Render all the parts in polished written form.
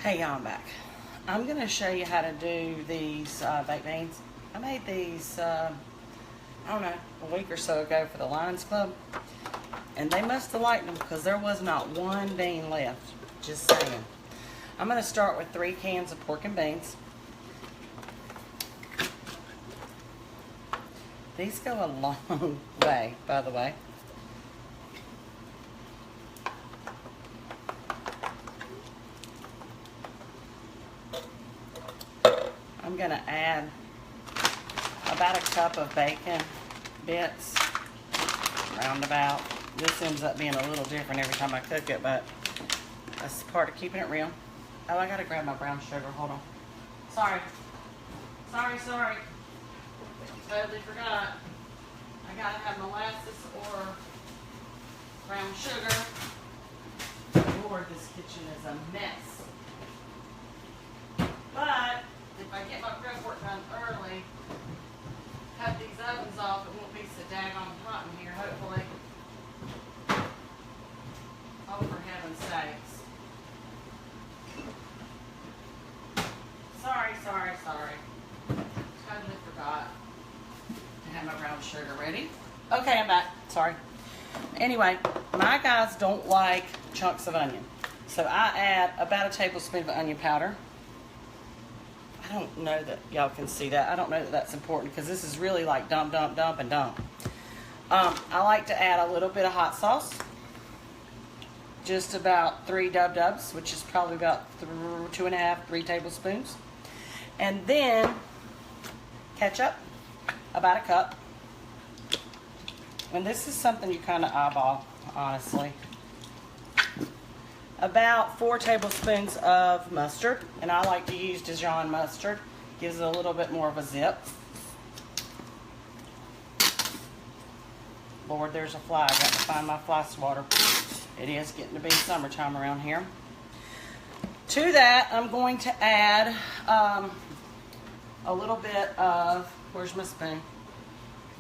Hey y'all, I'm back. I'm going to show you how to do these baked beans. I made these, I don't know, a week or so ago for the Lions Club. And they must have liked them because there was not one bean left. Just saying. I'm going to start with 3 cans of pork and beans. These go a long way, by the way. I'm going to add about a cup of bacon bits, roundabout. This ends up being a little different every time I cook it, but that's part of keeping it real. Oh, I got to grab my brown sugar. Hold on. Sorry. Totally forgot. I got to have molasses or brown sugar. Lord, this kitchen is a mess. But if I get my prep work done early, cut these ovens off, it won't be so daggone hot in here, hopefully. Oh, for heaven's sakes. Sorry. Totally forgot to have my brown sugar ready. Okay, I'm back. Sorry. Anyway, my guys don't like chunks of onion. So I add about a tablespoon of onion powder. I don't know that y'all can see that. I don't know that that's important because this is really like dump. I like to add a little bit of hot sauce. Just about 3 dub-dubs, which is probably about 2.5, 3 tablespoons. And then ketchup, about a cup. And this is something you kind of eyeball, honestly. About 4 tablespoons of mustard, and I like to use Dijon mustard. Gives it a little bit more of a zip. Lord, there's a fly. I got to find my fly swatter. It is getting to be summertime around here. To that, I'm going to add a little bit of, where's my spoon?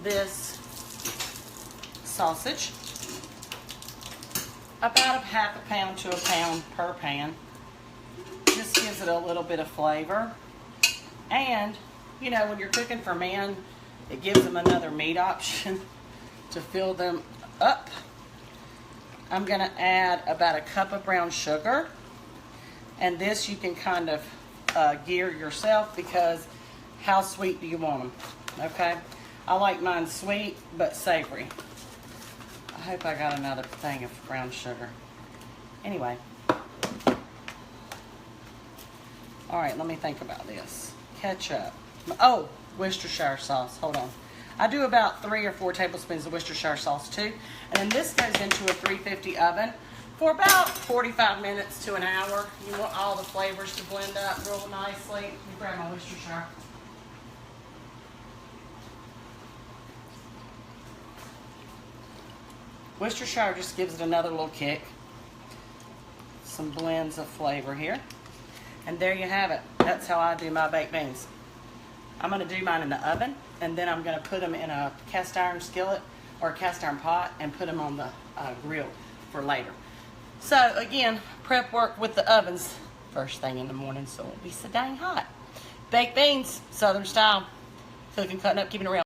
This sausage. About a half a pound to a pound per pan. Just gives it a little bit of flavor. And, you know, when you're cooking for men, it gives them another meat option to fill them up. I'm going to add about a cup of brown sugar. And this you can kind of gear yourself because how sweet do you want them? Okay? I like mine sweet but savory. I hope I got another thing of brown sugar. Anyway. Alright, let me think about this. Ketchup. Oh, Worcestershire sauce. Hold on. I do about 3 or 4 tablespoons of Worcestershire sauce too. And then this goes into a 350 oven for about 45 minutes to an hour. You want all the flavors to blend up real nicely. Let me grab my Worcestershire. Worcestershire just gives it another little kick. Some blends of flavor here. And there you have it. That's how I do my baked beans. I'm going to do mine in the oven, and then I'm going to put them in a cast iron skillet or a cast iron pot and put them on the grill for later. So again, prep work with the ovens first thing in the morning so it won't be so dang hot. Baked beans, Southern style. Cooking, cutting up, keeping it real.